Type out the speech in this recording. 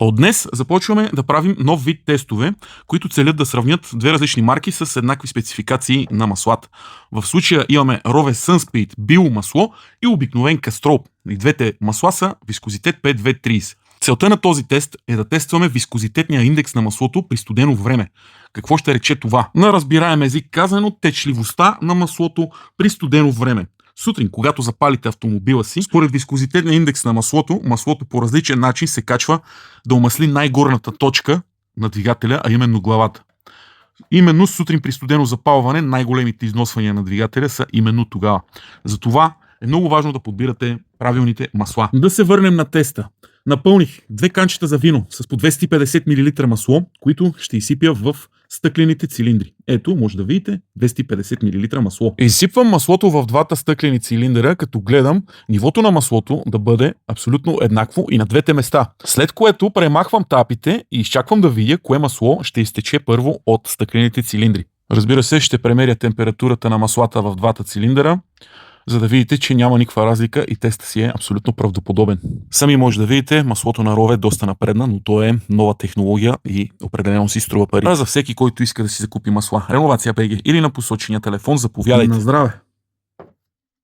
От днес започваме да правим нов вид тестове, които целят да сравнят две различни марки с еднакви спецификации на маслата. В случая имаме Rove Sunspeed биомасло и обикновен кастрол. И двете масла са вискозитет 5230. Целта на този тест е да тестваме вискозитетния индекс на маслото при студено време. Какво ще рече това? На разбираем език казано, течливостта на маслото при студено време. Сутрин, когато запалите автомобила си, според вискозитетния индекс на маслото по различен начин се качва да омасли най-горната точка на двигателя, а именно главата. Именно сутрин при студено запалване най-големите износвания на двигателя са именно тогава. Затова е много важно да подбирате правилните масла. Да се върнем на теста. Напълних 2 канчета за вино с по 250 мл масло, които ще изсипя в стъклените цилиндри. Ето, може да видите 250 мл масло. Изсипвам маслото в двата стъклени цилиндъра, като гледам нивото на маслото да бъде абсолютно еднакво и на двете места. След което премахвам тапите и изчаквам да видя кое масло ще изтече първо от стъклените цилиндри. Разбира се, ще премеря температурата на маслата в двата цилиндъра, за да видите, че няма никаква разлика и тестът си е абсолютно правдоподобен. Сами може да видите, маслото на Rove е доста напредна, но то е нова технология и определено си струва пари. А за всеки, който иска да си закупи масла, Реновация БГ или на посочения телефон, заповядайте. На здраве!